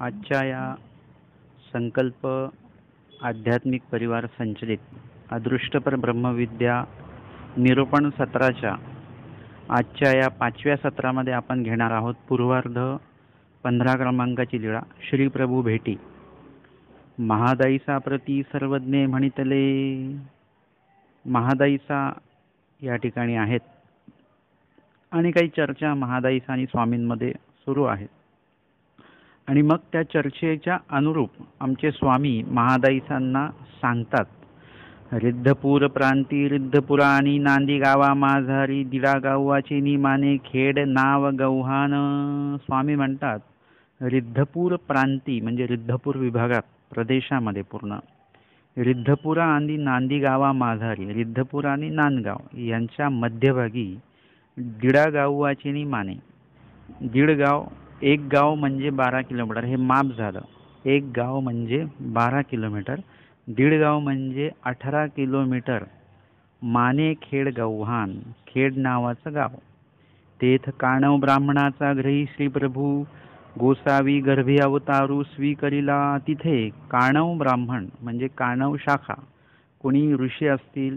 आजच्या या संकल्प आध्यात्मिक परिवार संचलित अदृष्टपर ब्रह्मविद्या निरूपण सत्राच्या आजच्या या 5व्या सत्रामध्ये आपण घेणार आहोत पूर्वार्ध 15 क्रमांकाची लीळा श्री प्रभू भेटी. महादाईसा प्रती सर्वज्ञे म्हणितले. महादाईसा या ठिकाणी आहेत आणि काही चर्चा महादाईसा आणि स्वामींमध्ये सुरू आहेत. आणि मग त्या चर्चेच्या अनुरूप आमचे स्वामी महादाईसांना सांगतात, रिद्धपूर प्रांती रिद्धपुराणी नांदी गावा माझारी दिडा गावाची निमाने खेड नाव गौहान. स्वामी म्हणतात रिद्धपूर प्रांती म्हणजे रिद्धपूर विभागात प्रदेशामध्ये पूर्ण रिद्धपुरा आणि नांदी गावा माझारी रिद्धपूर आणि नांदगाव यांच्या मध्यभागी दिडा गावाची निमाने. दीड गाव, एक गाव म्हणजे 12 किलोमीटर हे माप झालं. एक गाव म्हणजे 12 किलोमीटर, दीड गाव म्हणजे 18 किलोमीटर. माने खेड गौहान, खेड नावाचं गाव. तेथ काणव ब्राह्मणाचा ग्रही श्री प्रभू गोसावी गर्भे अवतारू स्वीकरिला. तिथे काणव ब्राह्मण म्हणजे काणव शाखा, कोणी ऋषी असतील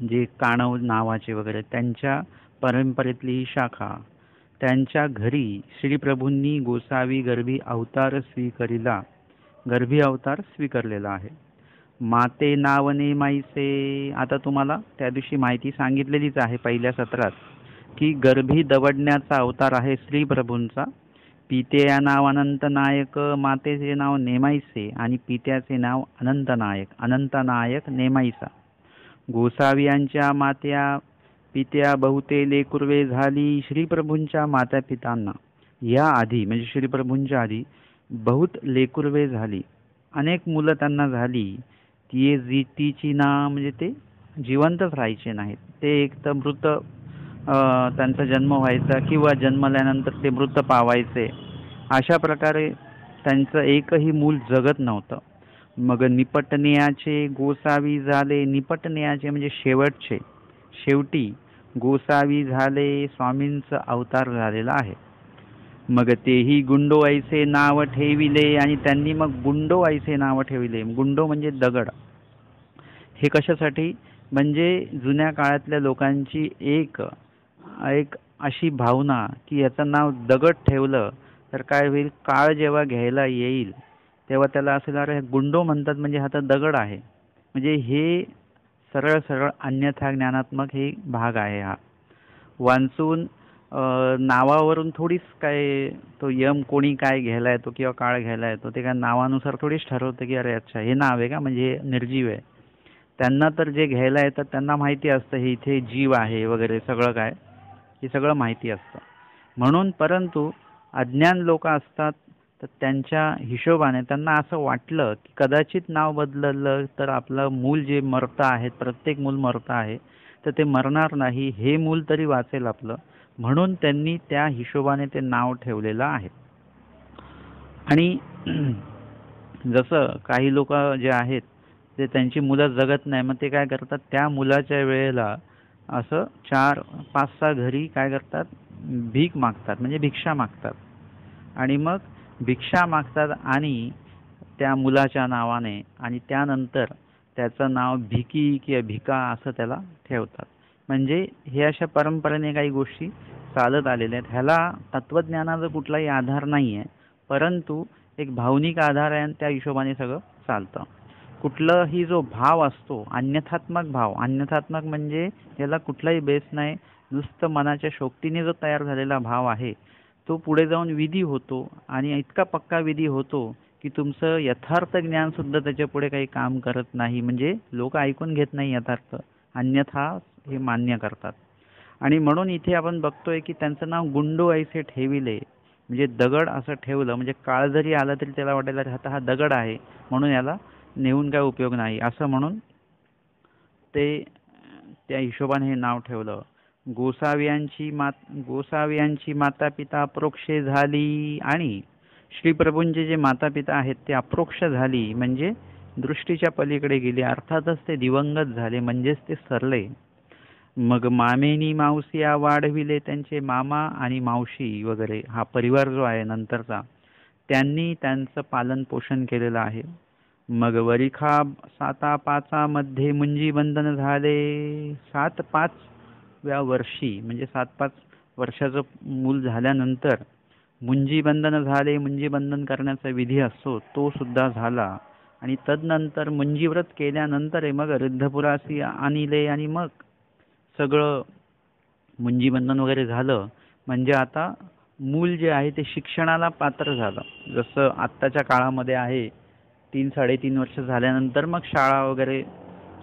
जे काणव नावाचे वगैरे त्यांच्या परंपरेतली ही शाखा, त्यांच्या घरी श्री प्रभूंनी गोसावी गर्भी अवतार स्वीकरिला, गर्भी अवतार स्वीकारलेला आहे. माते नावने माईसे. आता तुम्हाला त्या दिवशी माहिती सांगितलेलीच आहे पहिल्या सत्रात की गर्भी दवडण्याचा अवतार आहे श्री प्रभूंचा. पिते या नाव अनंत नायक, मातेचे नाव नेमाईसे आणि पित्याचे नाव अनंत नायक, अनंत नायक नेमाईसा. गोसावी यांच्या मात्या पित्या बहुते लेकुर्वे झाली. श्रीप्रभूंच्या माता पितांना या आधी म्हणजे श्रीप्रभूंच्या आधी बहुत लेकुर्वे झाली, अनेक मुलं त्यांना झाली. तिची ना म्हणजे ते जिवंतच राहायचे नाहीत, ते एक तर मृत त्यांचा जन्म व्हायचा किंवा जन्मल्यानंतर ते मृत पावायचे. अशा प्रकारे त्यांचं एकही मूल जगत नव्हतं. मग निपटण्याचे गोसावी झाले. निपटण्याचे म्हणजे शेवटचे, शेवटी गोसावी झाले, स्वामींचं अवतार झालेला आहे. मग तेही गुंडो ऐसे नाव ठेविले आणि त्यांनी मग गुंडो ऐसे नाव ठेविले. गुंडो म्हणजे दगड. हे कशासाठी म्हणजे जुन्या काळातल्या लोकांची एक अशी भावना की याचं नाव दगड ठेवलं तर काय होईल, काळ जेव्हा घ्यायला येईल तेव्हा त्याला असं अरे गुंडो म्हणतात म्हणजे हा तर दगड आहे. म्हणजे हे सरळ सरळ अन्यथा ज्ञानात्मक हे भाग आहे. हा वाचून नावावरून थोडीच काय तो यम कोणी काय घ्यायला येतो किंवा काळ घ्यायला येतो ते काय नावानुसार थोडीच ठरवतं की अरे अच्छा हे नाव आहे का म्हणजे निर्जीव आहे. त्यांना तर जे घ्यायला येतात त्यांना माहिती असतं हे इथे जीव आहे वगैरे सगळं काय हे सगळं माहिती असतं. म्हणून परंतु अज्ञान लोक असतात तर त्यांच्या हिशोबाने त्यांना असं वाटलं की कदाचित नाव बदललं तर आपलं मूल जे मरतं आहे, प्रत्येक मूल मरतं आहे तर ते मरणार नाही, हे मूल तरी वाचेल आपलं, म्हणून त्यांनी त्या हिशोबाने ते नाव ठेवलेलं आहे. आणि जसं काही लोक जे आहेत ते त्यांची मुलं जगत नाही, मग ते काय करतात त्या मुलाच्या वेळेला असं 4-5-6 घरी काय करतात भीक मागतात म्हणजे भिक्षा मागतात. आणि मग भिक्षा मागतात आणि त्या मुलाच्या नावाने आणि त्यानंतर त्याचं नाव भिकी किंवा भिका असं त्याला ठेवतात. म्हणजे हे अशा परंपरेने काही गोष्टी चालत आलेल्या आहेत. ह्याला तत्त्वज्ञानाचा कुठलाही आधार नाही आहे, परंतु एक भावनिक आधार आहे आणि त्या हिशोबाने सगळं चालतं. कुठलाही जो भाव असतो अन्यथात्मक भाव, अन्यथात्मक म्हणजे याला कुठलाही बेस नाही, नुसतं मनाच्या शोक्तीने जो तयार झालेला भाव आहे तो पुढे जाऊन विधी होतो आणि इतका पक्का विधी होतो की तुमचं यथार्थ ज्ञान सुद्धा त्याच्या पुढे काही काम करत नाही. म्हणजे लोक ऐकून घेत नाही यथार्थ, अन्यथा हे मान्य करतात. आणि म्हणून इथे आपण बघतोय की त्यांचं नाव गुंडो ऐसे ठेविले म्हणजे दगड असं ठेवलं म्हणजे काळ जरी आला तरी त्याला वाटायला आता हा दगड आहे म्हणून याला नेऊन काय उपयोग नाही असं म्हणून ते त्या हिशोबाने हे नाव ठेवलं. गोसाव्यांची माता पिता अप्रोक्षे झाली आणि श्रीप्रभूंचे जे माता पिता आहेत ते अप्रोक्ष झाली म्हणजे दृष्टीच्या पलीकडे गेले, अर्थातच ते दिवंगत झाले म्हणजेच ते सरले. मग मामेनी मावसिया वाढविले, त्यांचे मामा आणि मावशी वगैरे हा परिवार जो आहे नंतरचा त्यांनी त्यांचं पालन पोषण केलेलं आहे. मग वरिखा 7-5 मुंजी बंधन झाले. 7-5व्या वर्षी म्हणजे 7-5 वर्षाचं मूल झाल्यानंतर मुंजी बंधन झाले. मुंजी बंधन करण्याचा विधी असतो तो सुद्धा झाला. आणि तदनंतर मुंजीव्रत केल्यानंतर मग रिद्धपुरासी आणले आणि मग सगळं मुंजीबंधन वगैरे झालं. म्हणजे आता मूल जे आहे ते शिक्षणाला पात्र झालं. जसं आत्ताच्या काळामध्ये आहे 3-3.5 वर्ष झाल्यानंतर मग शाळा वगैरे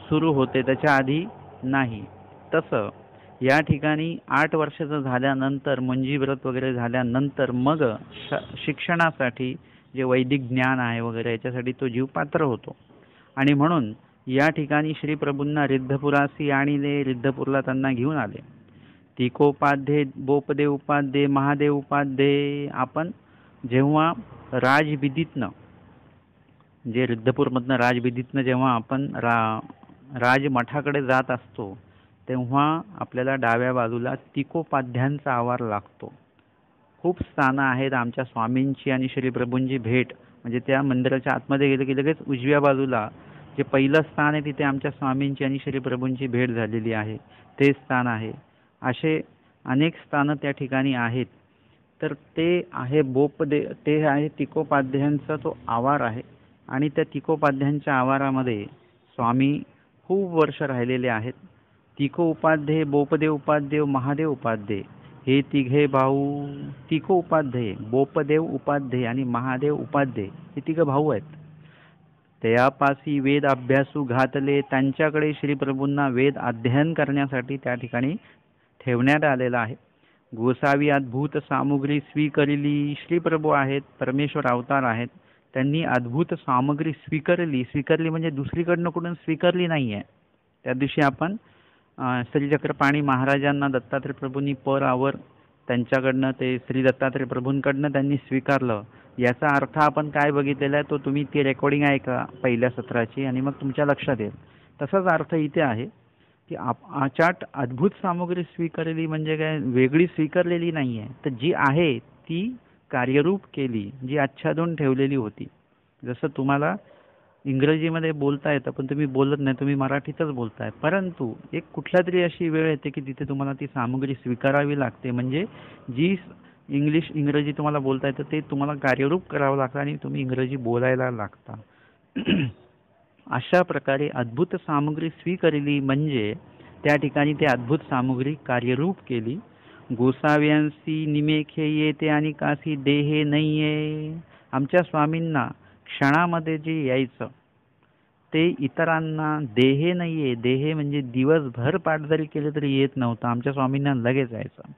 सुरू होते, त्याच्या आधी नाही. तसं या ठिकाणी 8 वर्षाचं झाल्यानंतर मुंजीव्रत वगैरे झाल्यानंतर मग शिक्षणासाठी जे वैदिक ज्ञान आहे वगैरे याच्यासाठी तो जीव पात्र होतो. आणि म्हणून या ठिकाणी श्री प्रभूंना रिद्धपुरासी आणले. रिद्धपूरला त्यांना घेऊन आले. तिकोपाध्ये, बोपदेव उपाध्ये, महादेव उपाध्ये. आपण जेव्हा राजविधीतनं जे रिद्धपूरमधनं राजविधीतनं जेव्हा आपण राजमठाकडे जात असतो तेव्हा आपल्याला डाव्या बाजूला तिकोपाध्यांचा आवार लागतो. खूप स्थानं आहेत आमच्या स्वामींची आणि श्री प्रभूंची भेट. म्हणजे त्या मंदिराच्या आतमध्ये गेलं की लगेच उजव्या बाजूला जे पहिलं स्थान आहे तिथे आमच्या स्वामींची आणि श्री प्रभूंची भेट झालेली आहे, ते स्थान आहे. असे अनेक स्थानं त्या ठिकाणी आहेत. तर ते आहे ते आहे तिकोपाध्यांचा तो आवार आहे. आणि त्या तिकोपाध्यांच्या आवारामध्ये स्वामी खूप वर्ष राहिलेले आहेत. तिको उपाध्ये, बोपदेव उपाध्ये, महादेव उपाध्ये हे तिघे भाऊ. तिको उपाध्ये, बोपदेव उपाध्ये आणि महादेव उपाध्ये हे तिघं भाऊ आहेत. त्यापासी वेद अभ्यासू घातले. त्यांच्याकडे श्री प्रभूंना वेद अध्ययन करण्यासाठी त्या ठिकाणी ठेवण्यात आलेला आहे. गोसावी अद्भुत सामुग्री स्वीकारली. श्री प्रभू आहेत, परमेश्वर अवतार आहेत. त्यांनी अद्भुत सामग्री स्वीकारली म्हणजे दुसरीकडनं कुठून स्वीकारली नाही आहे. त्या दिवशी आपण श्री चक्रपाणी महाराजांना दत्तात्रय प्रभूंनी आवर त्यांच्याकडनं ते श्री दत्तात्रय प्रभूंकडनं त्यांनी स्वीकारलं. याचा अर्थ आपण काय बघितलेला आहे तो तुम्ही ती रेकॉर्डिंग ऐका पहिल्या सत्राची आणि मग तुमच्या लक्षात येईल. तसाच अर्थ इथे आहे की आचाट अद्भुत सामग्री स्वीकारली म्हणजे काय, वेगळी स्वीकारलेली नाही आहे, तर जी आहे ती कार्यरूप केली, जी आच्छादून ठेवलेली होती. जसं तुम्हाला इंग्रजीमध्ये बोलता येतं पण तुम्ही बोलत नाही, तुम्ही मराठीतच बोलताय. परंतु एक कुठल्या तरी अशी वेळ येते की तिथे तुम्हाला ती सामग्री स्वीकारावी लागते. म्हणजे जी इंग्रजी तुम्हाला बोलता येतं ते तुम्हाला कार्यरूप करावं लागतं आणि तुम्ही इंग्रजी बोलायला लागता. अशा प्रकारे अद्भुत सामग्री स्वीकारली म्हणजे त्या ठिकाणी ते अद्भुत सामग्री कार्यरूप केली. गोसाव्यांसी निमेखे येते आणि कासी देहे नाहीये. आमच्या स्वामींना क्षणामध्ये जे यायचं ते इतरांना देहे नाहीये. देहे म्हणजे दिवसभर पाठ जरी केले तरी येत नव्हतं, आमच्या स्वामींना लगेच यायचं.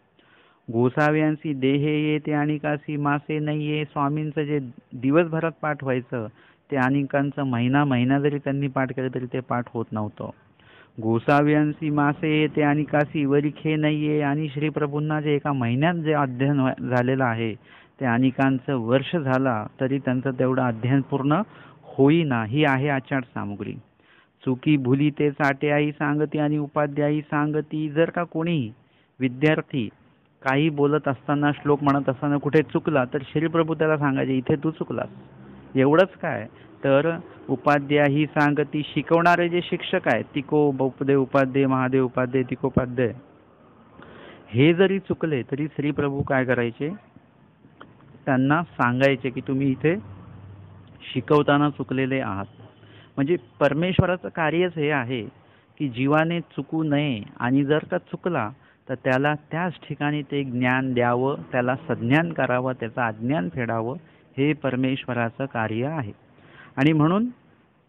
गोसाव्यांसी देहे येते आणि कासी मासे नाहीये. स्वामींचं जे दिवसभरात पाठ व्हायचं ते अनेकांचं महिना जरी त्यांनी पाठ केलं तरी ते पाठ होत नव्हतं. गोसाव्यांसी मासे येते आणि कासी वरिखे नाहीये. आणि श्री प्रभूंना जे एका महिन्यात जे अध्ययन झालेलं आहे ते अनेकांचं वर्ष झाला तरी त्यांचं तेवढं अध्ययन पूर्ण होईना. ही आहे आचाट सामुग्री. चुकी भुली ते चाटे आई सांगती आणि उपाध्यायी सांगती. जर का कोणी विद्यार्थी काही बोलत असताना श्लोक म्हणत असताना कुठे चुकला तर श्रीप्रभू त्याला सांगायचे इथे तू चुकलास. एवढंच काय तर उपाध्यायी सांगती, शिकवणारे जे शिक्षक आहेत तिको बोपदेव उपाध्ये, महादेव उपाध्ये, तिकोपाध्याय हे जरी चुकले तरी श्रीप्रभू काय करायचे, त्यांना सांगायचे की तुम्ही इथे शिकवताना चुकलेले आहात. म्हणजे परमेश्वराचं कार्यच हे आहे की जीवाने चुकू नये आणि जर का चुकला तर त्याला त्याच ठिकाणी ते ज्ञान द्यावं, त्याला सज्ञान करावं, त्याचं अज्ञान फेडावं. हे परमेश्वराचं कार्य आहे. आणि म्हणून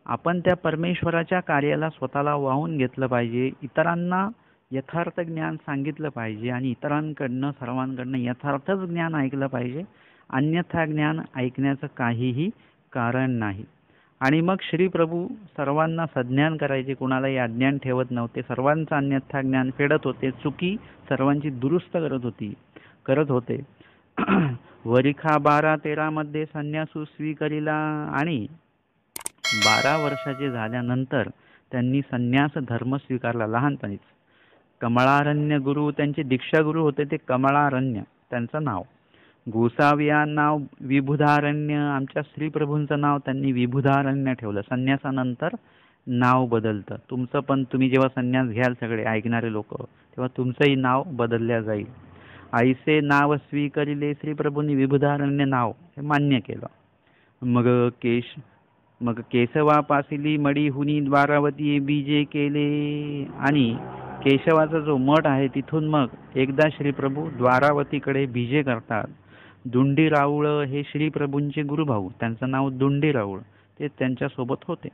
आपण त्या परमेश्वराच्या कार्याला स्वतःला वाहून घेतलं पाहिजे. इतरांना यथार्थ ज्ञान सांगितलं पाहिजे आणि इतरांकडनं सर्वांकडनं यथार्थच ज्ञान ऐकलं पाहिजे. अन्यथा ज्ञान ऐकण्याचं काहीही कारण नाही. आणि मग श्री प्रभू सर्वांना सज्ञान करायचे, कुणालाही अज्ञान ठेवत नव्हते. सर्वांचं अन्यथा ज्ञान फेडत होते, चुकी सर्वांची दुरुस्त करत होते. वरिखा 12-13 मध्ये संन्यासू स्वीकारिला आणि 12 वर्षाचे झाल्यानंतर त्यांनी संन्यास धर्म स्वीकारला लहानपणीच. कमळारण्य गुरु त्यांचे दीक्षा गुरु होते, ते कमळारण्य त्यांचं नाव. गोसावी या नाव विबुधारण्य, आमच्या श्रीप्रभूंचं नाव त्यांनी विबुधारण्य ठेवलं. संन्यासानंतर नाव बदलतं. तुमचं पण तुम्ही जेव्हा संन्यास घ्याल सगळे ऐकणारे लोक, तेव्हा तुमचंही नाव बदलल्या जाईल. आईसे नाव स्वीकरिले, श्रीप्रभूंनी विबुधारण्य नाव हे मान्य केलं. मग केशवा पासिली मडी हुनी द्वारावती बीजे केले, आणि केशवाचा जो मठ आहे तिथून मग एकदा श्रीप्रभू द्वारावतीकडे बीजे करतात. दुंडी राऊळ हे श्रीप्रभूंचे गुरुभाऊ, त्यांचं नाव दुंडी राऊळ, ते त्यांच्यासोबत होते.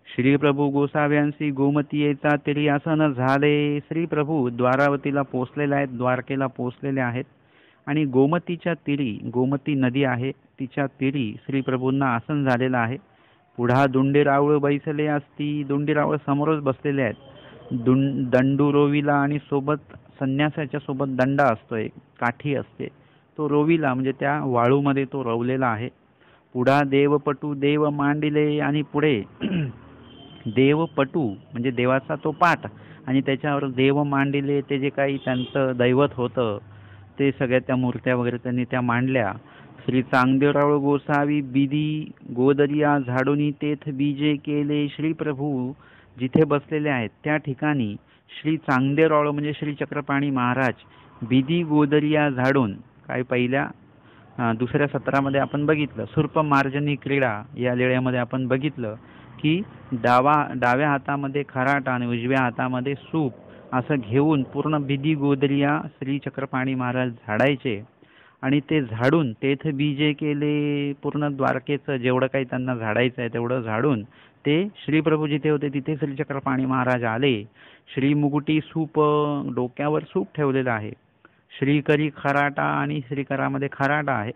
श्रीप्रभू गोसाव्यांशी गोमतीयेचा तरी असं न झाले. श्रीप्रभू द्वारावतीला पोचलेले आहेत, द्वारकेला पोचलेले आहेत, आणि गोमतीच्या तीरी, गोमती नदी आहे तिच्या तीरी श्रीप्रभूंना आसन झालेलं आहे. पुढा दुंडीरावळ बैसले असती, दुंडीरावळ समोरच बसलेले आहेत. दंडू रोविला, आणि सोबत संन्यासाच्या सोबत दंडा असतो, एक काठी असते, तो रोविला म्हणजे त्या वाळूमध्ये तो रोवलेला आहे. पुढा देवपटू देव मांडिले, आणि पुढे देवपटू म्हणजे देवाचा तो पाठ, आणि त्याच्यावर देव मांडिले, ते जे काही त्यांचं दैवत होतं ते सगळ्या त्या मूर्त्या वगैरे त्यांनी त्या मांडल्या. श्री चांगदेवराव गोसावी बिदी गोदरिया झाडूनी तेथ बीजे केले. श्रीप्रभू जिथे बसलेले आहेत त्या ठिकाणी श्री चांगदेवराव म्हणजे श्री चक्रपाणी महाराज बिदी गोदरिया झाडून, काय पहिल्या दुसऱ्या सत्रामध्ये आपण बघितलं, सुर्प मार्जनी क्रीडा या लेळ्यामध्ये आपण बघितलं की डाव्या हातामध्ये खराटा आणि उजव्या हातामध्ये सूप असं घेऊन पूर्ण बिदी गोदरिया श्री चक्रपाणी महाराज झाडायचे, आणि ते झाडून तेथ बीजे केले. पूर्ण द्वारकेचं जेवढं काही त्यांना झाडायचं आहे तेवढं झाडून ते श्रीप्रभू जिथे होते तिथे श्री चक्रपाणी महाराज आले. श्रीमुकुटी सूप, डोक्यावर सूप ठेवलेलं आहे. श्रीकरी खराटा, आणि श्रीकरामध्ये खराटा आहे.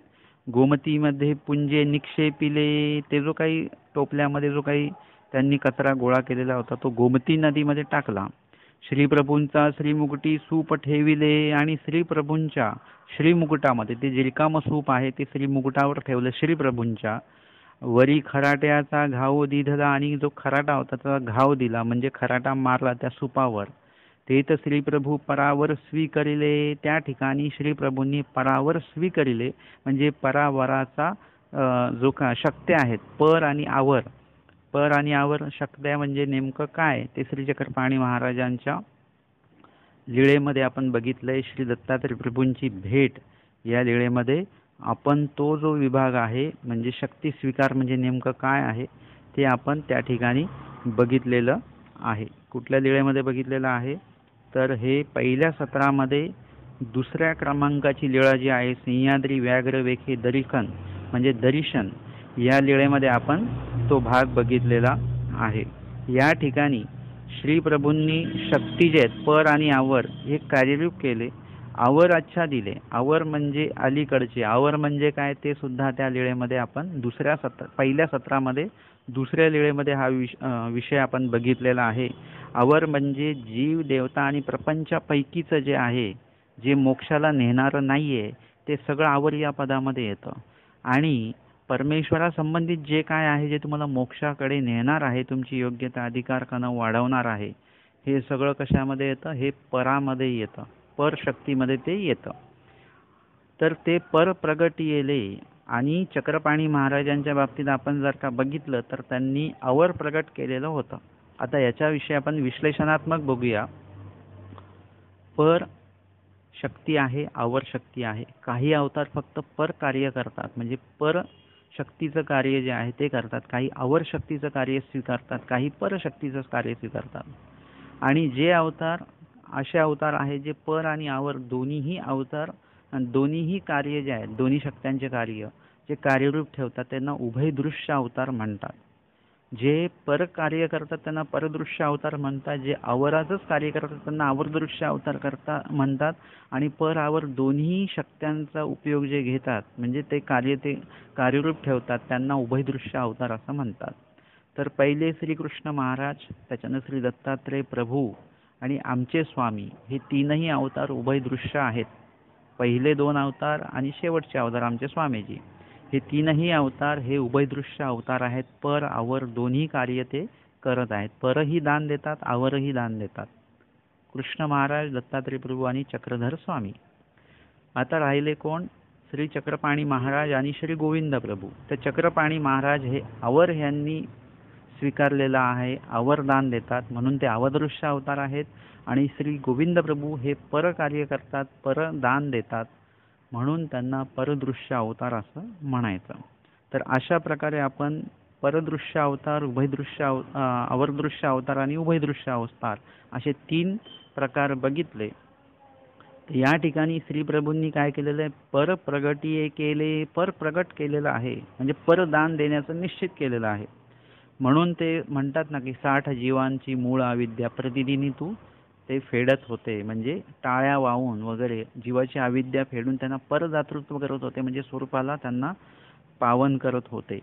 गोमतीमध्ये पुंजे निक्षेपिले, ते जो काही टोपल्यामध्ये जो काही त्यांनी कचरा गोळा केलेला होता तो गोमती नदीमध्ये टाकला. श्रीप्रभूंचा श्रीमुकुटी सूप ठेविले, आणि श्रीप्रभूंच्या श्रीमुकुटामध्ये ते जे रिकामं सूप आहे ते श्रीमुकुटावर ठेवलं. श्रीप्रभूंच्या वरी खराट्याचा घाव दिधला, आणि जो खराटा होता त्याचा घाव दिला म्हणजे खराटा मारला त्या सुपावर. ते तर श्रीप्रभू परावर स्वीकरिले, त्या ठिकाणी श्रीप्रभूंनी परावर स्वीकरिले म्हणजे परावराचा जो का शक्त्या आहेत, पर आणि आवर. पर आणि आवर शक्त्या म्हणजे नेमकं काय ते श्री चक्रपाणी महाराजांच्या लीळेमध्ये आपण बघितलंय. श्री दत्तात्रय प्रभूंची भेट या लीळेमध्ये आपण तो जो विभाग आहे म्हणजे शक्ती स्वीकार म्हणजे नेमकं काय आहे ते आपण त्या ठिकाणी बघितलेलं आहे. कुठल्या लीळेमध्ये बघितलेलं आहे तर हे पहिल्या सत्रामध्ये दुसऱ्या क्रमांकाची लीळा जी आहे, सिंहाद्री व्याघ्र वेखे दरिखन म्हणजे दर्शन, या लीळेमध्ये आपण तो भाग बघितलेला आहे. या ठिकाणी श्रीप्रभूंनी शक्ती जे आहेत पर आणि आवर हे कार्यरूप केले. आवर अच्छा दिले. आवर म्हणजे अलीकडचे. आवर म्हणजे काय ते सुद्धा त्या लीळेमध्ये आपण पहिल्या सत्रामध्ये दुसऱ्या लीळेमध्ये हा विषय आपण बघितलेला आहे. आवर म्हणजे जीव देवता आणि प्रपंचापैकीचं जे आहे, जे मोक्षाला नेणारं नाहीये ते सगळं आवर या पदामध्ये येतं. आणि परमेश्वरासंबंधित जे काय आहे, जे तुम्हाला मोक्षाकडे नेणार आहे, तुमची योग्यता अधिकार कणं वाढवणार आहे, हे सगळं कशामध्ये येतं? हे परामध्ये येतं, पर शक्तीमध्ये ते येतं. तर ते पर प्रगटियेले. आणि चक्रपाणी महाराजांच्या बाबतीत आपण जर का बघितलं तर त्यांनी अवर प्रगट केलेलं होतं. आता याच्याविषयी आपण विश्लेषणात्मक बघूया. पर शक्ती आहे, अवर शक्ती आहे. काही अवतार फक्त पर कार्य करतात म्हणजे पर शक्तीचं कार्य जे आहे ते करतात, काही अवर शक्तीचं कार्य स्वीकारतात, काही परशक्तीचं कार्य स्वीकारतात. आणि जे अवतार असे अवतार आहे जे पर आणि अवर दोन्हीही अवतार दोन्हीही कार्य जे आहेत, दोन्ही शक्त्यांचे कार्य जे कार्यरूप ठेवतात त्यांना उभयदृश्य अवतार म्हणतात. जे पर कार्य करतात त्यांना परदृश्य अवतार म्हणतात. जे अवराचंच कार्य करतात त्यांना अवरदृश्य अवतार म्हणतात. आणि पर आवर दोन्ही शक्त्यांचा उपयोग जे घेतात म्हणजे ते कार्यरूप ठेवतात त्यांना उभयदृश्य अवतार असं म्हणतात. तर पहिले श्रीकृष्ण महाराज, त्याच्यानं श्री दत्तात्रय प्रभू आणि आमचे स्वामी हे तीनही अवतार उभयदृश्य आहेत. पहिले दोन अवतार आणि शेवटचे अवतार आमचे स्वामीजी हे तीनही अवतार हे उभयदृश्य अवतार आहेत. पर आवर दोन्ही कार्य ते करत आहेत. परही दान देतात, आवरही दान देतात. कृष्ण महाराज, दत्तात्रय प्रभू आणि चक्रधर स्वामी. आता राहिले कोण? श्री चक्रपाणी महाराज आणि श्री गोविंद प्रभू. तर चक्रपाणी महाराज हे आवर ह्यांनी स्वीकारलेला आहे, आवरदान देतात म्हणून ते अवदृश्य अवतार आहेत. आणि श्री गोविंद प्रभू हे परकार्य करतात, परदान देतात म्हणून त्यांना परदृश्य अवतार असं म्हणायचं. तर अशा प्रकारे आपण परदृश्य अवतार, उभयदृश्य अवरदृश्य अवतार आणि उभयदृश्य अवतार असे 3 प्रकार बघितले. या ठिकाणी श्री प्रभूंनी काय केलेलं आहे, परप्रगटीये केले, परप्रगट केलेलं आहे म्हणजे परदान देण्याचं निश्चित केलेलं आहे. म्हणून ते म्हणतात ना की 60 जीवांची मूळ अविद्या प्रतिदिनी तू ते फेडत होते, म्हणजे टाळ्या वाहून वगैरे जीवाची अविद्या फेडून त्यांना परदातृत्व करत होते, म्हणजे स्वरूपाला त्यांना पावन करत होते.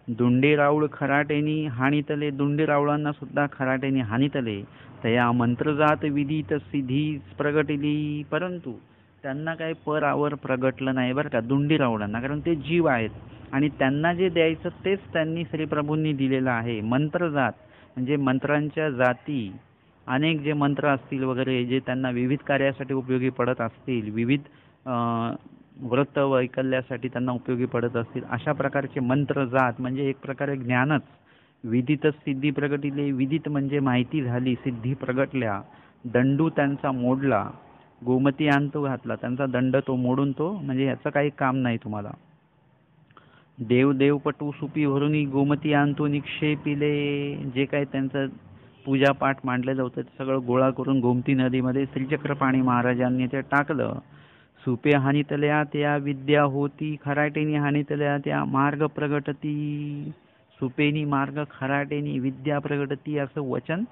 दुंडी राऊळ खराटेनी हानितले, दुंडी राऊळांना सुद्धा खराटेनी हानितले, तया मंत्रजात विदित सिद्धीच प्रगटली. परंतु त्यांना काही परावर प्रगटलं नाही बरं का दुंडी राऊळांना, कारण ते जीव आहेत आणि त्यांना जे द्यायचं तेच त्यांनी श्रीप्रभूंनी दिलेलं आहे. मंत्रजात म्हणजे मंत्रांच्या जाती, अनेक जे मंत्र असतील वगैरे जे त्यांना विविध कार्यासाठी उपयोगी पडत असतील, विविध व्रत वैकल्यासाठी त्यांना उपयोगी पडत असतील, अशा प्रकारचे मंत्र जात म्हणजे एक प्रकारे ज्ञानच. विदित सिद्धी प्रगटिले, विदित म्हणजे माहिती झाली, सिद्धी प्रगटल्या. दंडू त्यांचा मोडला, गोमती आणतो घातला, त्यांचा दंड तो मोडून तो म्हणजे याचं काही काम नाही तुम्हाला. देव देवपटू सुपी भरूनी गोमती आणतो निक्षेपिले, जे काही त्यांचं पूजापाठ मांडलेलं होतं ते सगळं गोळा करून गोमती नदीमध्ये श्रीचक्रपाणी महाराजांनी ते टाकलं. सुपे हानितल्या त्या विद्या होती, खराटेनी हानितल्या त्या मार्ग प्रगटती. सुपेनी मार्ग, खराटेनी विद्या प्रगटती असं वचन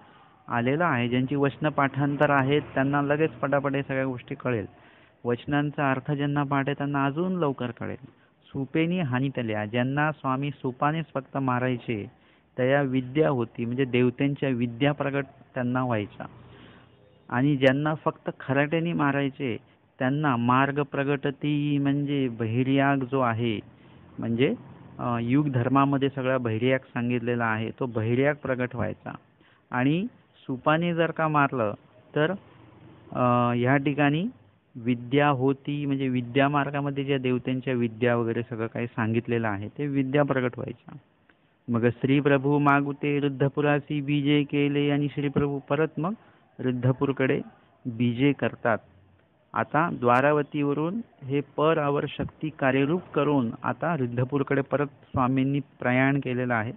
आलेलं आहे. ज्यांची वचन पाठांतर आहेत त्यांना लगेच पटापट सगळ्या गोष्टी कळेल. वचनांचा अर्थ ज्यांना पाठ आहे त्यांना अजून लवकर कळेल. सुपेनी हानितल्या, ज्यांना स्वामी सुपानेच फक्त मारायचे, त्या विद्या होती म्हणजे देवतांच्या विद्या प्रगट त्यांना व्हायच्या. आणि ज्यांना फक्त खराट्याने मारायचे त्यांना मार्ग प्रगटती म्हणजे बहिर्याग जो आहे, म्हणजे युग धर्मामध्ये सगळा बहिर्याग सांगितलेला आहे, तो बहिर्याग प्रगट व्हायचा. आणि सुपाने जर का मारलं तर ह्या ठिकाणी विद्या होती म्हणजे विद्या मार्गामध्ये ज्या देवतांच्या विद्या वगैरे सगळं काही सांगितलेलं आहे ते विद्या प्रगट व्हायच्या. मग श्री प्रभू मागुते रुद्धपुरासी बीजे केले, आणि श्री प्रभू परत मग रुद्धपूरकडे बीजे करतात. आता द्वारावतीवरून हे पर अवर शक्ती कार्यरूप करून आता रुद्धपूरकडे परत स्वामींनी प्रयाण केलेलं आहे.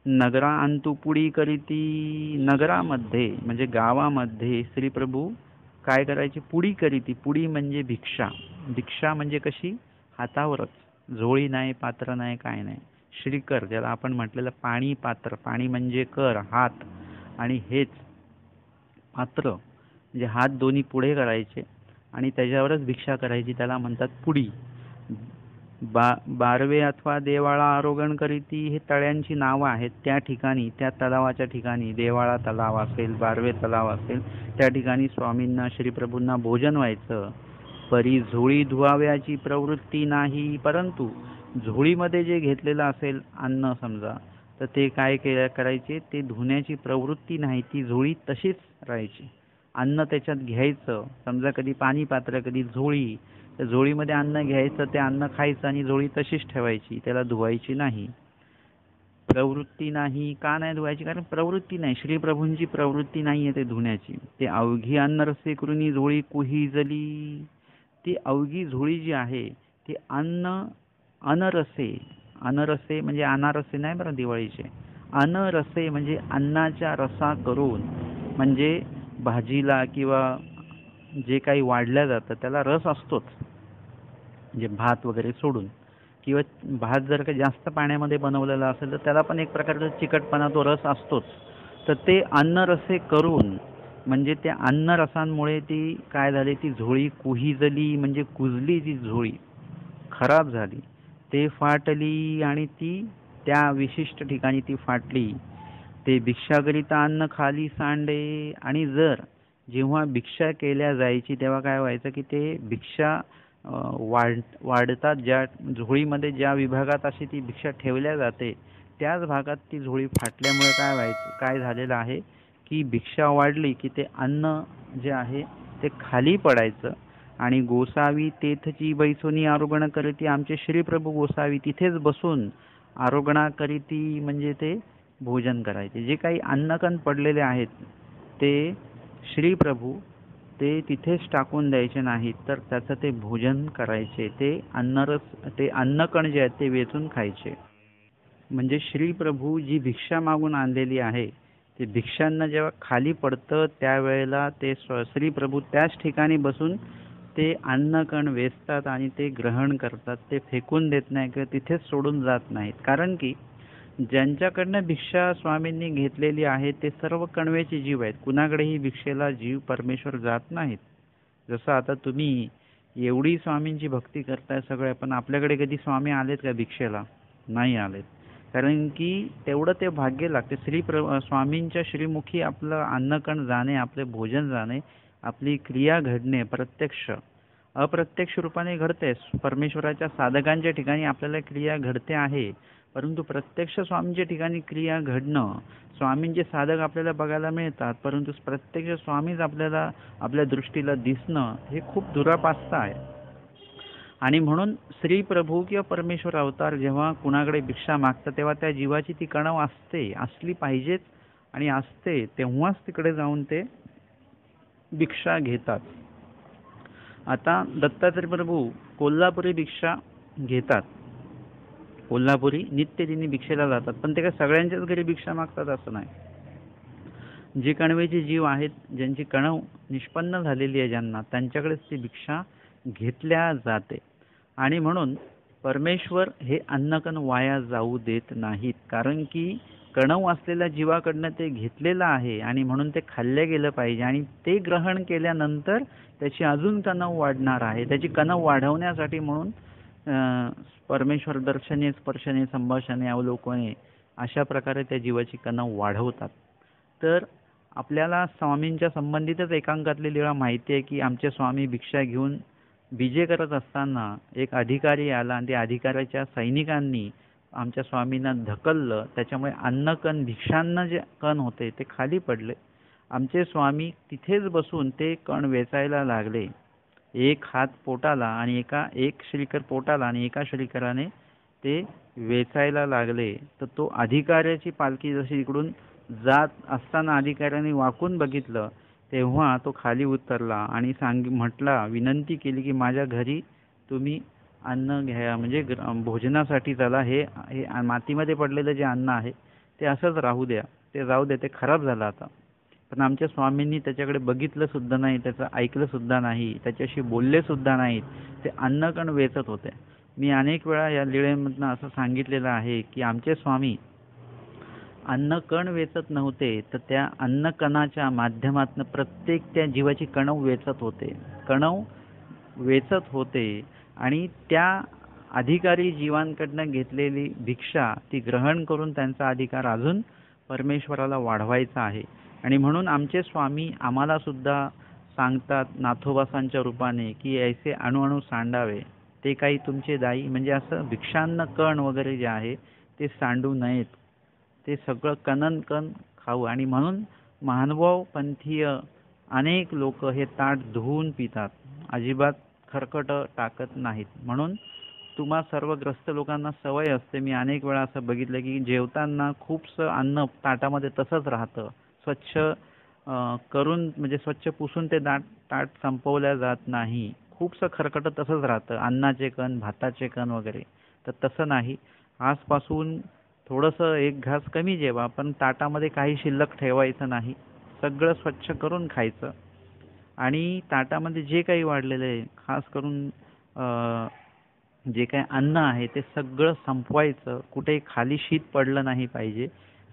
नगरा अंतु पुडी करीती, नगरामध्ये म्हणजे गावामध्ये श्री प्रभू काय करायचे, पुडी करीती. पुडी म्हणजे भिक्षा. भिक्षा म्हणजे कशी, हातावरच, झोळी नाही, पात्र नाही, काय नाही. श्रीकर ज्याला आपण म्हटलेलं पाणी पात्र, पाणी म्हणजे कर, हात, आणि हेच पात्र म्हणजे हात दोन्ही पुढे करायचे आणि त्याच्यावरच भिक्षा करायची, त्याला म्हणतात पुडी. बारवे अथवा देवाळा आरोगण करीती, हे तळ्यांची नावं आहेत. त्या ठिकाणी, त्या तलावाच्या ठिकाणी, देवाळा तलाव असेल, बारवे तलाव असेल, त्या ठिकाणी स्वामींना श्रीप्रभूंना भोजन व्हायचं. परी झोळी धुवाव्याची प्रवृत्ती नाही, परंतु झोळीमध्ये जे घेतलेलं असेल अन्न समजा, तर ते काय करायचे, ते धुण्याची प्रवृत्ती नाही, ती झोळी तशीच राहायची. अन्न त्याच्यात घ्यायचं, समजा कधी पाणी पात्र, कधी झोळी, तर झोळीमध्ये अन्न घ्यायचं, ते अन्न खायचं आणि झोळी तशीच ठेवायची, त्याला धुवायची नाही. प्रवृत्ती नाही, का नाही धुवायची, कारण प्रवृत्ती नाही, श्रीप्रभूंची प्रवृत्ती नाही आहे ते धुण्याची. ते अवघी अन्न रसे करुनी झोळी कुहीजली, ती अवघी झोळी जी आहे ती अनरसे, अनरसे म्हणजे अनारसे नाही बरं दिवाळीचे, अनरसे म्हणजे अन्नाच्या रसा करून, म्हणजे भाजीला किंवा जे काही वाढल्या जातं त्याला रस असतोच, म्हणजे भात वगैरे सोडून, किंवा भात जर का जास्त पाण्यामध्ये बनवलेला असेल तर त्याला पण एक प्रकारचा चिकटपणा, तो रस असतोच. तर ते अन्नरसे करून म्हणजे त्या अन्नरसांमुळे ती काय झाली, ती झोळी कुहीजली म्हणजे कुजली, ती झोळी खराब झाली, ते फाटली आणि ती त्या विशिष्ट ठिकाणी ती फाटली. ते भिक्षाकरिता अन्न खाली सांडे, आणि जर जेव्हा भिक्षा केल्या जायची तेव्हा काय व्हायचं की ते भिक्षा वाढतात, ज्या झोळीमध्ये ज्या विभागात अशी ती भिक्षा ठेवल्या जाते त्याच भागात ती झोळी फाटल्यामुळे काय व्हायचं, काय झालेलं आहे की भिक्षा वाढली की ते अन्न जे आहे ते खाली पडायचं आणि गोसावी तेथची बैसोनी आरोगण करीती आमचे श्रीप्रभू गोसावी तिथेच बसून आरोगणा करीती म्हणजे ते भोजन करायचे. जे काही अन्नकण पडलेले आहेत ते श्रीप्रभू ते तिथेच टाकून द्यायचे नाहीत, तर त्याचं ते भोजन करायचे. ते अन्नकण जे आहेत ते वेचून खायचे. म्हणजे श्रीप्रभू जी भिक्षा मागून आणलेली आहे ते भिक्षांना जेव्हा खाली पडतं त्यावेळेला ते श्रीप्रभू त्याच ठिकाणी बसून ते अन्नकण वेचतात आणि ते ग्रहण करतात. ते फेकून देत नाही किंवा तिथेच सोडून जात नाहीत. कारण की ज्यांच्याकडनं भिक्षा स्वामींनी घेतलेली आहे ते सर्व कणवेचे जीव आहेत. कुणाकडेही भिक्षेला जीव परमेश्वर जात नाहीत. जसं आता तुम्ही एवढी स्वामींची भक्ती करताय सगळ्या, पण आपल्याकडे कधी स्वामी आलेत का भिक्षेला? नाही आलेत. कारण की तेवढं ते भाग्य लागते. स्वामींच्या श्रीमुखी आपलं अन्नकण जाणे, आपले भोजन जाणे, आपली क्रिया घडणे प्रत्यक्ष अप्रत्यक्ष रूपाने घडते. परमेश्वराच्या साधकांच्या ठिकाणी आपल्याला क्रिया घडते आहे, परंतु प्रत्यक्ष स्वामींच्या ठिकाणी क्रिया घडणं, स्वामींचे साधक आपल्याला बघायला मिळतात, परंतु प्रत्यक्ष स्वामीच आपल्याला आपल्या दृष्टीला दिसणं हे खूप दुरापास्त आहे. आणि म्हणून श्री प्रभू किंवा परमेश्वर अवतार जेव्हा कुणाकडे भिक्षा मागतात तेव्हा त्या जीवाची ती कणव असली पाहिजेच आणि असते, तेव्हाच तिकडे जाऊन ते भिक्षा घेतात. आता दत्तात्रय प्रभू कोल्हापुरी भिक्षा घेतात, कोल्हापुरी नित्यदिनी भिक्षेला जातात, पण ते काय सगळ्यांच्याच घरी भिक्षा मागतात असं नाही. जे कणवेचे जीव आहेत, ज्यांची कणव निष्पन्न झालेली आहे ज्यांना, त्यांच्याकडेच ती भिक्षा घेतल्या जाते. आणि म्हणून परमेश्वर हे अन्नकण वाया जाऊ देत नाहीत, कारण की कणव असलेल्या जीवाकडनं ते घेतलेलं आहे आणि म्हणून ते खाल्ले गेलं पाहिजे. आणि ते ग्रहण केल्यानंतर त्याची अजून कणव वाढणार आहे. त्याची कणव वाढवण्यासाठी म्हणून परमेश्वर दर्शने, स्पर्शने, संभाषणे, अवलोकने अशा प्रकारे त्या जीवाची कणव वाढवतात. तर आपल्याला स्वामींच्या संबंधितच एकांकातली लीळा माहिती आहे की आमचे स्वामी भिक्षा घेऊन बीजे करत असताना एक अधिकारी आला आणि त्या अधिकाऱ्याच्या सैनिकांनी आमच्या स्वामींना ढकललं. त्याच्यामुळे अन्नकण, भिक्षान्न जे कण होते ते खाली पडले. आमचे स्वामी तिथेच बसून ते कण वेचायला लागले. एक हात पोटाला आणि एक श्रीकर पोटाला आणि एका श्रीकराने ते वेचायला लागले. तर तो अधिकाऱ्याची पालखी जशी इकडून जात असताना अधिकाऱ्याने वाकून बघितलं तेव्हा तो खाली उतरला आणि म्हटला, विनंती केली की माझ्या घरी तुम्ही अन्न घ्या, म्हणजे भोजनासाठी चला. हे मातीमध्ये पडलेलं जे अन्न आहे ते असंच राहू द्या, ते जाऊ द्या, ते खराब झालं आता. पण आमच्या स्वामींनी त्याच्याकडे बघितलं सुद्धा नाही, त्याचं ऐकलं सुद्धा नाही, त्याच्याशी बोलले सुद्धा नाहीत. ते अन्नकण वेचत होते. मी अनेक वेळा या लीळेमधनं असं सांगितलेलं आहे की आमचे स्वामी अन्नकण वेचत नव्हते, तर त्या अन्नकणाच्या माध्यमातून प्रत्येक त्या जीवाची कणव वेचत होते आणि त्या अधिकारी जीवांकडनं घेतलेली भिक्षा ती ग्रहण करून त्यांचा अधिकार अजून परमेश्वराला वाढवायचा आहे. आणि म्हणून आमचे स्वामी आम्हाला सुद्धा सांगतात नाथोबासांच्या रूपाने की ऐसे अणुअणु सांडावे, ते काही तुमचे दाई, म्हणजे असं भिक्षान्न कण वगैरे जे आहे ते सांडू नयेत, ते सगळं कण खाऊ. आणि म्हणून महानुभाव पंथीय अनेक लोक हे ताट धुवून पितात, अजिबात खरकट टाकत नाहीत. म्हणून तुम्हा सर्व ग्रस्त लोकांना सवय असते, मी अनेक वेळा असं बघितलं की जेवताना खूपसं अन्न ताटामध्ये तसंच राहतं. स्वच्छ करून म्हणजे स्वच्छ पुसून ते ताट संपवल्या जात नाही. खूपसं खरकट तसंच राहतं, अन्नाचे कण, भाताचे कण वगैरे. तर तसं नाही. आजपासून थोडंसं एक घास कमी जेवा, पण ताटामध्ये काही शिल्लक ठेवायचं नाही. सगळं स्वच्छ करून खायचं. आणि ताटामध्ये जे काही वाढलेलं आहे, खास करून जे काही अन्न आहे ते सगळं संपवायचं. कुठे खाली शीत पडलं नाही पाहिजे.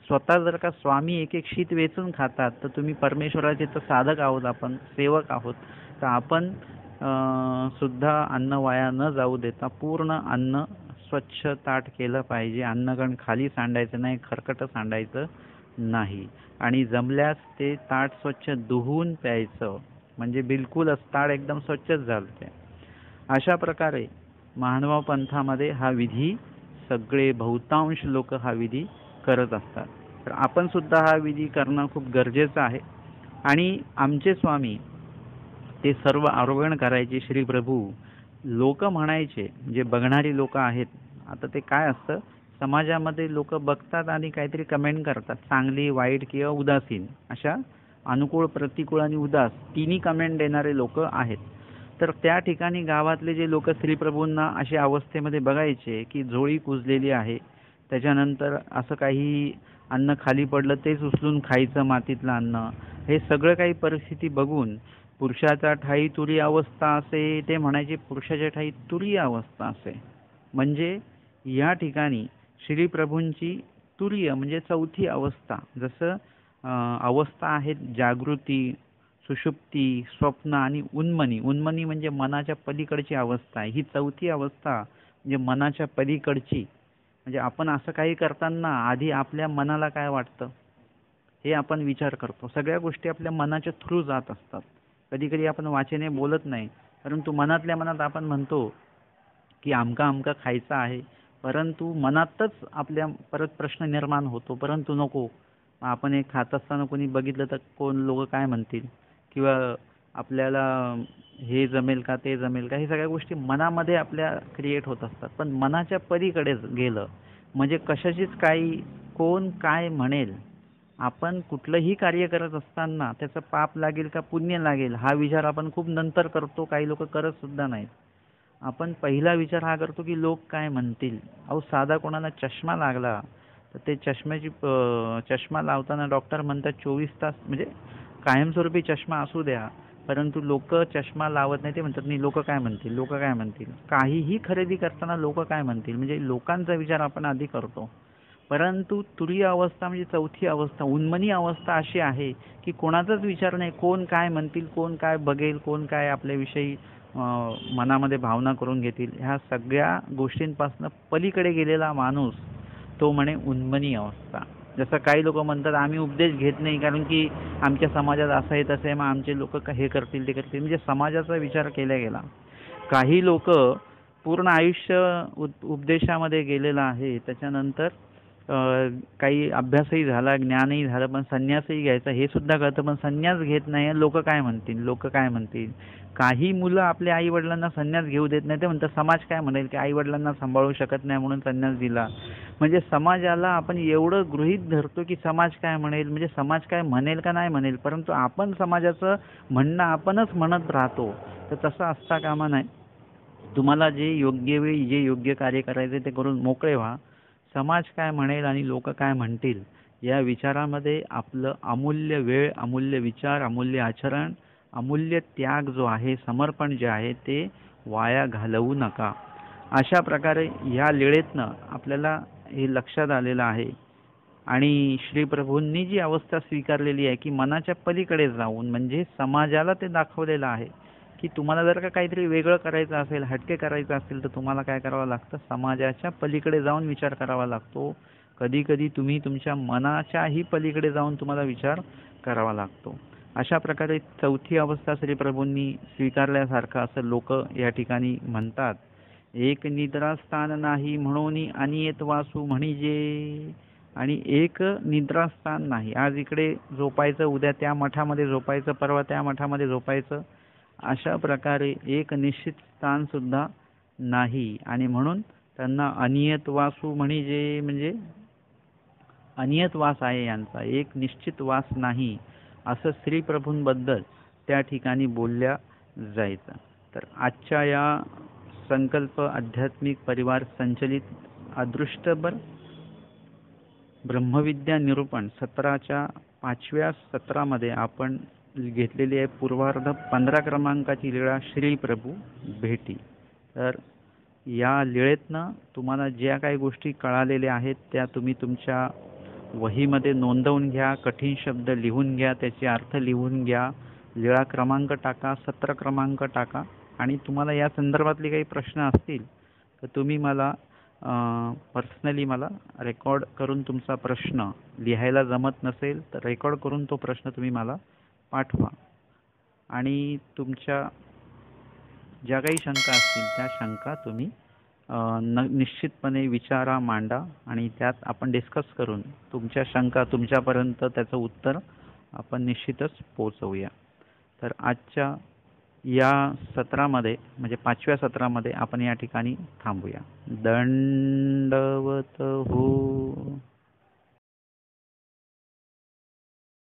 स्वतः जर का स्वामी एक एक शीत वेचून खातात, तर तुम्ही परमेश्वराचे तर साधक आहोत, आपण सेवक आहोत, तर आपण सुद्धा अन्न वाया न जाऊ देता पूर्ण अन्न स्वच्छ ताट केलं पाहिजे. अन्नकण खाली सांडायचं नाही, खरकट सांडायचं नाही. आणि जमल्यास ते ताट स्वच्छ धुवून प्यायचं, म्हणजे बिलकुलच ताट एकदम स्वच्छच झालं ते. अशा प्रकारे महानुभाव पंथामध्ये हा विधी सगळे बहुतांश लोक हा विधी करत असतात. तर आपण सुद्धा हा विधी करणं खूप गरजेचं आहे. आणि आमचे स्वामी ते सर्व आरोहण करायचे श्री प्रभू. लोक म्हणायचे, जे बघणारी लोक आहेत, आता ते काय असतं, समाजामध्ये लोक बघतात आणि काहीतरी कमेंट करतात, चांगली, वाईट किंवा उदासीन, अशा अनुकूल, प्रतिकूल आणि उदास तिन्ही कमेंट देणारे लोक आहेत. तर त्या ठिकाणी गावातले जे लोक श्रीप्रभूंना अशा अवस्थेमध्ये बघायचे की झोळी कुजलेली आहे, त्याच्यानंतर असं काही अन्न खाली पडलं तेच उचलून खायचं, मातीतलं अन्न, हे सगळं काही परिस्थिती बघून पुरुषाच्या ठाई तुरी अवस्था असे ते म्हणायचे, पुरुषाच्या ठाई तुरी अवस्था असे. म्हणजे या ठिकाणी श्रीप्रभूंची तुरीय म्हणजे चौथी अवस्था, जसं अवस्था आहेत जागृती, सुषुप्ती, स्वप्न आणि उन्मनी. उन्मनी म्हणजे मनाच्या पलीकडची अवस्था आहे. ही चौथी अवस्था म्हणजे मनाच्या पलीकडची, म्हणजे आपण असं काही करताना आधी आपल्या मनाला काय वाटतं हे आपण विचार करतो. सगळ्या गोष्टी आपल्या मनाच्या थ्रू जात असतात. कधी कधी आपण वाचेने बोलत नाही, परंतु मनातल्या मनात आपण म्हणतो की आमका आमका खायचं आहे, परंतु मनातच आपल्या परत प्रश्न निर्माण होतो, परंतु नको. आपण एक खात असताना कोणी बघितलं तर कोण लोक काय म्हणतील, किंवा आपल्याला हे जमेल का ते जमेल का, हे सगळ्या गोष्टी मनामध्ये आपल्या क्रिएट होत असतात. पण मनाच्या पलीकडेच गेलं म्हणजे कशाचीच काही कोण काय म्हणेल, आपण कुठलंही कार्य करत असताना त्याचं पाप लागेल का पुण्य लागेल हा विचार आपण खूप नंतर करतो, काही लोक करत सुद्धा नाहीत. आपण पहिला विचार हा करतो की लोक काय म्हणतील. अहो साधा कोणाला चष्मा लागला तर ते चष्मा लावताना डॉक्टर म्हणतात 24 तास म्हणजे कायमस्वरूपी चष्मा असू द्या, परंतु लोक चष्मा लावत नाही, ते म्हणतात नाही लोक काय म्हणतील, लोक काय म्हणतील. काहीही खरेदी करताना लोक काय म्हणतील म्हणजे लोकांचा विचार आपण आधी करतो. परंतु तुरीय अवस्था म्हणजे चौथी अवस्था, उन्मनी अवस्था अशी आहे की कोणाचाच विचार नाही, कोण काय म्हणतील, कोण काय बघेल, कोण काय आपल्याविषयी मनामध्ये भावना करून घेतील, ह्या सगळ्या गोष्टींपासून पलीकडे गेलेला माणूस तो म्हणे उन्मनी अवस्था. जसं काही लोक म्हणतात आम्ही उपदेश घेत नाही कारण की आमच्या समाजात असं आहे तसं आहे, मग आमचे लोक हे करतील ते करतील, म्हणजे समाजाचा विचार केला गेला. काही लोक पूर्ण आयुष्य उपदेशामध्ये गेलेलं आहे, त्याच्यानंतर काही अभ्यासही झाला, ज्ञानही झालं, पण संन्यासही घ्यायचा हे सुद्धा कळतं, पण संन्यास घेत नाही, लोक काय म्हणतील, लोक काय म्हणतील. काही मुलं आपल्या आई वडिलांना संन्यास घेऊ देत नाही, ते म्हणतात समाज काय म्हणेल, की आई वडिलांना सांभाळू शकत नाही म्हणून संन्यास दिला. म्हणजे समाजाला आपण एवढं गृहीत धरतो की समाज काय म्हणेल, म्हणजे समाज काय म्हणेल का नाही म्हणेल, परंतु आपण समाजाचं म्हणणं आपणच म्हणत राहतो. तर तसं असता कामा नाही. तुम्हाला जे योग्य वेळी जे योग्य कार्य करायचे ते करून मोकळे व्हा. समाज काय म्हणेल आणि लोक काय म्हणतील या विचारामध्ये आपलं अमूल्य वेळ, अमूल्य विचार, अमूल्य आचरण, अमूल्य त्याग जो आहे, समर्पण जे आहे ते वाया घालवू नका. अशा प्रकारे ह्या लीळेतनं आपल्याला हे लक्षात आलेलं आहे. आणि श्रीप्रभूंनी जी अवस्था स्वीकारलेली आहे की मनाच्या पलीकडे जाऊन, म्हणजे समाजाला ते दाखवलेलं आहे की तुम्हाला जर का काहीतरी वेगळं करायचं असेल, हटके करायचं असेल, तर तुम्हाला काय करावं लागतं, समाजाच्या पलीकडे जाऊन विचार करावा लागतो. कधी कधी तुम्ही तुमच्या मनाच्याही पलीकडे जाऊन तुम्हाला विचार करावा लागतो. अशा प्रकारे चौथी अवस्था श्रीप्रभूंनी स्वीकारल्यासारखं असं लोक या ठिकाणी म्हणतात. एक निद्रास्थान नाही म्हणून अनियत वासू म्हणजे, आणि एक निद्रास्थान नाही, आज इकडे झोपायचं, उद्या त्या मठामध्ये झोपायचं, परवा त्या मठामध्ये झोपायचं, अशा प्रकारे एक निश्चित स्थान सुद्धा नाही. आणि म्हणून त्यांना अनियत वासू म्हणजे अनियत वास आहे यांचा, एक निश्चित वास नाही, असं श्रीप्रभूंबद्दल त्या ठिकाणी बोलल्या जायचं. तर आजच्या या संकल्प आध्यात्मिक परिवार संचलित अदृष्टबर ब्रह्मविद्या निरूपण सत्राच्या 5व्या सत्रामध्ये आपण घेतलेली आहे पूर्वार्ध 15 क्रमांकाची लीळा श्रीप्रभू भेटी. तर या लीळेतनं तुम्हाला ज्या काही गोष्टी कळालेल्या आहेत त्या तुम्ही तुमच्या वहीमध्ये नोंदवून घ्या, कठीण शब्द लिहून घ्या, त्याचे अर्थ लिहून घ्या, लीळा क्रमांक टाका, सत्र क्रमांक टाका. आणि तुम्हाला या संदर्भातले काही प्रश्न असतील तर तुम्ही मला पर्सनली मला रेकॉर्ड करून तुमचा प्रश्न, लिहायला जमत नसेल तर रेकॉर्ड करून तो प्रश्न तुम्ही मला पाठवा. आणि तुमच्या ज्या काही शंका असतील त्या शंका तुम्ही निश्चितपणे विचारा, मांडा, आणि त्यात आपण डिस्कस करून तुमच्या शंका तुमच्यापर्यंत त्याचं उत्तर आपण निश्चितच पोहोचवूया. तर आजच्या या सत्रामध्ये म्हणजे 5व्या सत्रामध्ये आपण या ठिकाणी थांबूया. दंडवत हो.